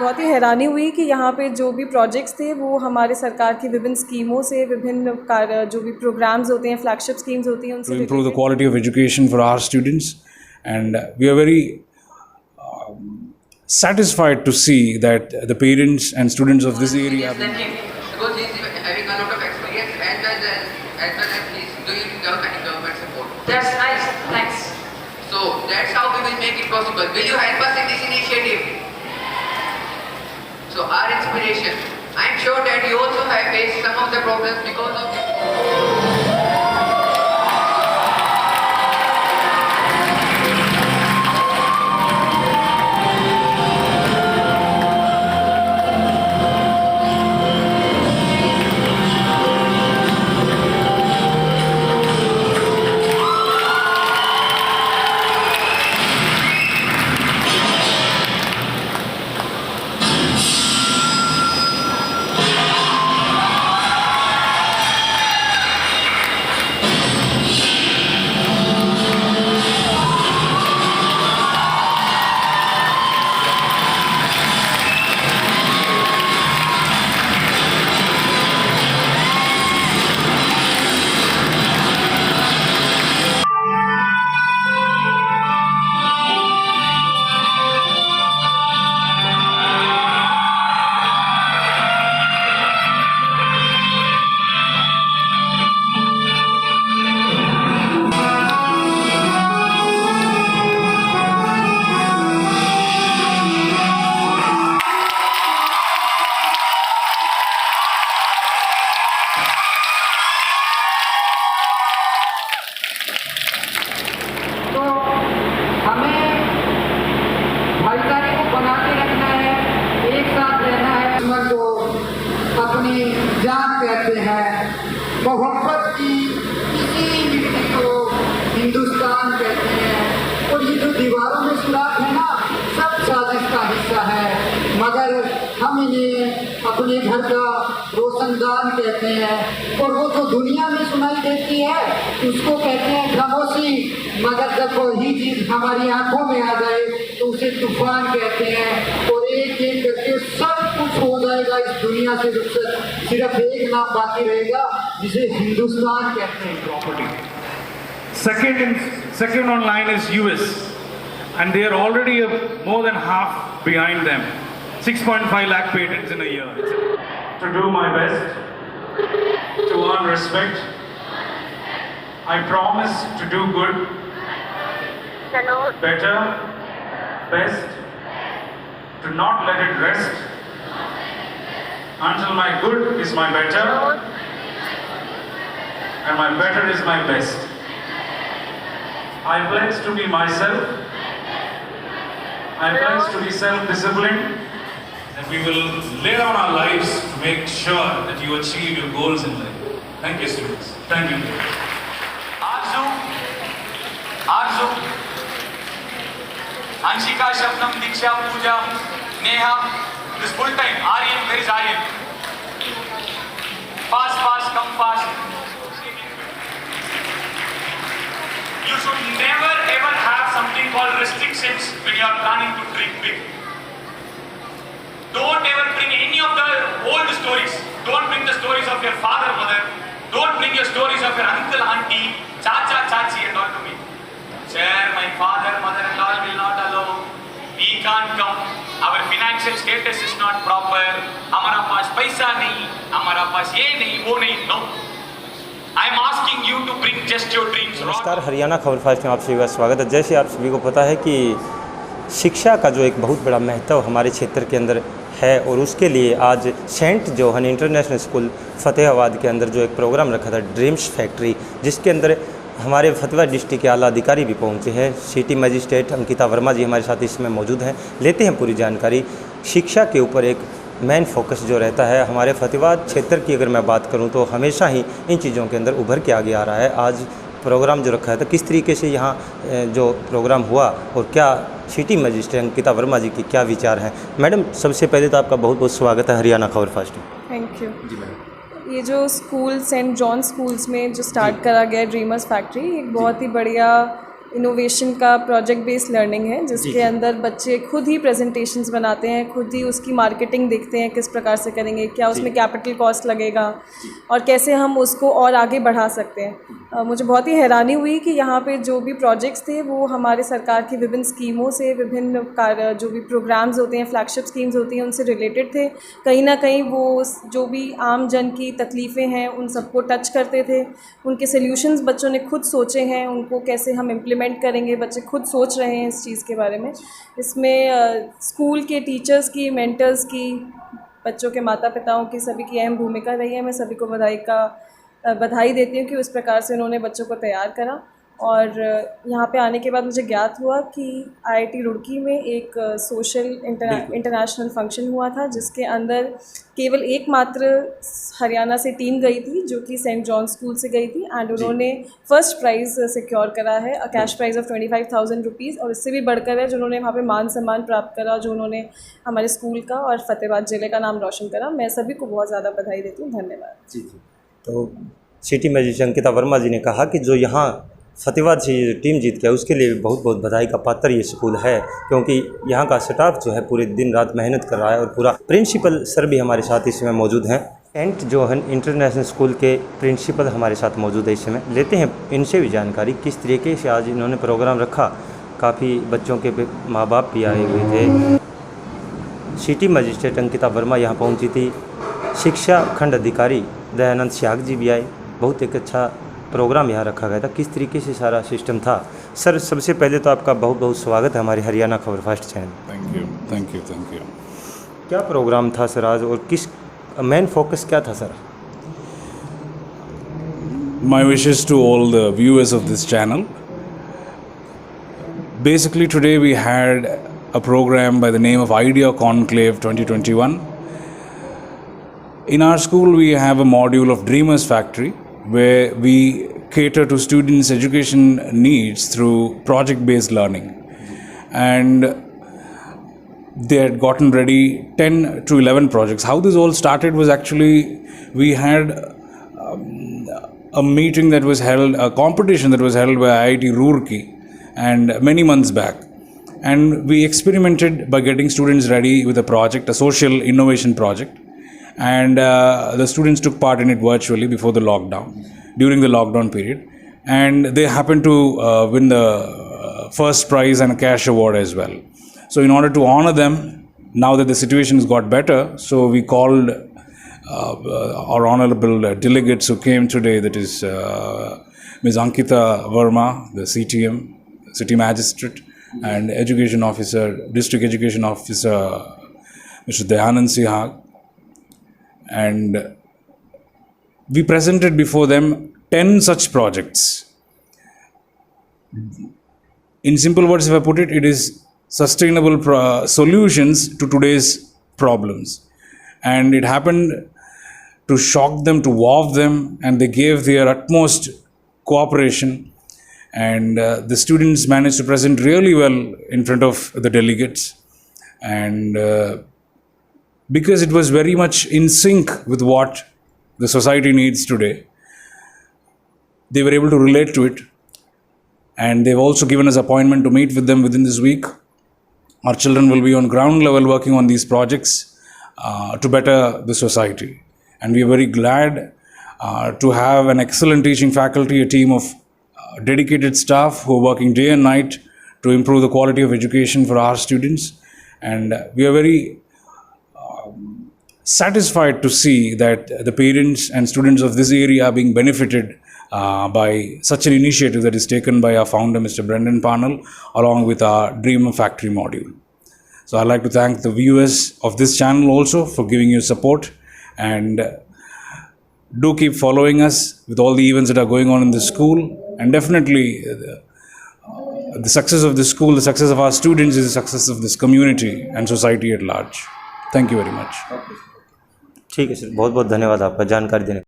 बहुत ही हैरानी हुई कि यहाँ पे जो भी प्रोजेक्ट्स थे वो हमारे सरकार की विभिन्न स्कीमों से, विभिन्न जो भी प्रोग्राम्स होते हैं, फ्लैगशिप स्कीम्स होती हैं, उनसे to improve the quality of education for our students. And we are very satisfied to see that the parents and students of this area have been because he is having a lot of experience as well as he is doing government support. That's nice. Thanks. So that's how we will make it possible. Will you help us in this initiative? So our inspiration. I am sure that you also have faced some of the problems because of this. मोहब्बत की इसी मिट्टी को हिंदुस्तान कहते हैं। और ये जो दीवारों में सुराख है ना, सब साजिश का हिस्सा है, मगर हम इन्हें अपने घर का रोशनदान कहते हैं। और वो जो दुनिया में सुनाई देती है उसको कहते हैं खामोशी, मगर जब वही चीज़ हमारी आंखों में आ जाए तो उसे तूफान कहते हैं। और एक एक करके सब कुछ हो जाएगा इस दुनिया से, सिर्फ एक नाम बाकी रहेगा जिसे हिंदुस्तान कहते हैं। Property. Second on line is US, and they are already more than half behind them. 6.5 lakh patents in a year. To do my best, to earn respect, I promise to do good, better, best, to not let it rest until my good is my better and my better is my best. I pledge to be myself. I pledge to be self-disciplined, and we will lay down our lives to make sure that you achieve your goals in life. Thank you, students. Thank you. Arzu, Anshika, Shabnam, Diksha, Pooja, Neha, this full time. Aryan, where is Aryan? Fast, come fast. You should never ever have something called restrictions when you are planning to dream big. Don't ever bring any of the old stories. Don't bring the stories of your father, mother. Don't bring your stories of your uncle, auntie, chacha, chachi and all to me. Sir, my father, mother-in-law will not allow. We can't come. Our financial status is not proper. हमारा पास पैसा नहीं, हमारा पास ये नहीं, वो नहीं. No. I am asking you to bring just your dreams. नमस्कार, हरियाणा खबर फास्ट में आप सभी का स्वागत है। जैसे आप सभी को पता है कि शिक्षा का जो एक बहुत बड़ा महत्व हमारे क्षेत्र के अंदर है, और उसके लिए आज Saint John international school Fatehabad के अंदर जो एक प्रोग्राम रखा था ड्रीम्स फैक्ट्री, जिसके अंदर हमारे फतेहाबाद डिस्ट्रिक्ट के आला अधिकारी भी पहुंचे हैं। सिटी मजिस्ट्रेट अंकिता वर्मा जी हमारे साथ इसमें मौजूद हैं। लेते हैं पूरी जानकारी। शिक्षा के ऊपर एक मेन फोकस जो रहता है हमारे फतेहाबाद क्षेत्र की, अगर मैं बात करूं तो हमेशा ही इन चीज़ों के अंदर उभर के आगे आ रहा है। आज प्रोग्राम जो रखा है, तो किस तरीके से यहाँ जो प्रोग्राम हुआ और क्या सिटी मजिस्ट्रेट अंकिता वर्मा जी की क्या विचार हैं। मैडम, सबसे पहले तो आपका बहुत बहुत स्वागत है हरियाणा खबर फास्ट में। Thank you. जी मैडम। ये जो स्कूल सेंट जॉन स्कूल्स में जो स्टार्ट करा गया ड्रीमर्स फैक्ट्री, एक बहुत ही बढ़िया इनोवेशन का प्रोजेक्ट बेस्ड लर्निंग है, जिसके अंदर बच्चे खुद ही प्रेजेंटेशंस बनाते हैं, खुद ही उसकी मार्केटिंग देखते हैं किस प्रकार से करेंगे, क्या उसमें कैपिटल कॉस्ट लगेगा और कैसे हम उसको और आगे बढ़ा सकते हैं। मुझे बहुत ही हैरानी हुई कि यहाँ पे जो भी प्रोजेक्ट्स थे वो हमारे सरकार की विभिन्न स्कीमों से, विभिन्न जो भी प्रोग्राम्स होते हैं, फ्लैगशिप स्कीम्स होती हैं, उनसे रिलेटेड थे। कहीं ना कहीं वो जो भी आम जन की तकलीफ़ें हैं उन सबको टच करते थे। उनके सल्यूशंस बच्चों ने खुद सोचे हैं, उनको कैसे हम इम्प्लीमेंट करेंगे, बच्चे खुद सोच रहे हैं इस चीज़ के बारे में। इसमें स्कूल के टीचर्स की, मेंटर्स की, बच्चों के माता पिताओं की, सभी की अहम भूमिका रही है। मैं सभी को बधाई देती हूँ कि उस प्रकार से उन्होंने बच्चों को तैयार करा। और यहाँ पे आने के बाद मुझे ज्ञात हुआ कि IIT रुड़की में एक सोशल इंटरनेशनल फंक्शन हुआ था, जिसके अंदर केवल एकमात्र हरियाणा से टीम गई थी जो कि सेंट जॉन स्कूल से गई थी, एंड उन्होंने फर्स्ट प्राइज़ सिक्योर करा है, कैश प्राइज़ ऑफ 25,000 रुपीज़। और इससे भी बढ़कर है जो उन्होंने वहाँ पे मान सम्मान प्राप्त करा, जो उन्होंने हमारे स्कूल का और फतेहाबाद ज़िले का नाम रोशन करा। मैं सभी को बहुत ज़्यादा बधाई देती हूँ। धन्यवाद। जी। तो सिटी मैजिस्ट्रेट अंकिता वर्मा जी ने कहा कि जो यहाँ फतेहाबाद से ये टीम जीत गया उसके लिए बहुत बहुत बधाई का पात्र ये स्कूल है, क्योंकि यहाँ का स्टाफ जो है पूरे दिन रात मेहनत कर रहा है और पूरा प्रिंसिपल सर भी हमारे साथ इस समय मौजूद हैं। सेंट जोहन इंटरनेशनल स्कूल के प्रिंसिपल हमारे साथ मौजूद है इस समय। लेते हैं इनसे भी जानकारी किस तरीके से आज इन्होंने प्रोग्राम रखा। काफ़ी बच्चों के माँ बाप भी आए हुए थे। सिटी मजिस्ट्रेट अंकिता वर्मा यहाँ पहुँची थी। शिक्षा खंड अधिकारी दयानंद स्याग जी भी आए। बहुत एक अच्छा प्रोग्राम यहाँ रखा गया था। किस तरीके से सारा सिस्टम था। सर, सबसे पहले तो आपका बहुत बहुत स्वागत है हमारे हरियाणा खबर फर्स्ट चैनल। Thank you. क्या प्रोग्राम था सर आज, और किस मेन फोकस क्या था sir? My wishes to all the viewers of this channel. Basically, today we had a program by the name of Idea Conclave 2021. In our school, we have a module of Dreamers Factory, where we cater to students' education needs through project-based learning. And they had gotten ready 10 to 11 projects. How this all started was actually we had a meeting that was held, a competition that was held by IIT Roorkee, and many months back. And we experimented by getting students ready with a project, a social innovation project. And the students took part in it virtually before the lockdown, during the lockdown period. And they happened to win the first prize and a cash award as well. So in order to honor them, now that the situation has got better, so we called our honorable delegates who came today, that is Ms. Ankita Verma, the CTM, City Magistrate, and Education Officer, District Education Officer, Mr. Dayanand Sihag. And we presented before them 10 such projects. In simple words, if I put it, it is sustainable solutions to today's problems. And it happened to shock them, to wow them, and they gave their utmost cooperation. And the students managed to present really well in front of the delegates. And because it was very much in sync with what the society needs today, they were able to relate to it. And they've also given us appointment to meet with them within this week. Our children will be on ground level working on these projects to better the society. And we are very glad to have an excellent teaching faculty, a team of dedicated staff who are working day and night to improve the quality of education for our students. And we are very satisfied to see that the parents and students of this area are being benefited by such an initiative that is taken by our founder, Mr. Brendan Parnell, along with our Dream Factory module. So I'd like to thank the viewers of this channel also for giving you support, and do keep following us with all the events that are going on in the school. And definitely the success of this school, the success of our students is the success of this community and society at large. Thank you very much. ठीक है sir, बहुत बहुत धन्यवाद आपका जानकारी देने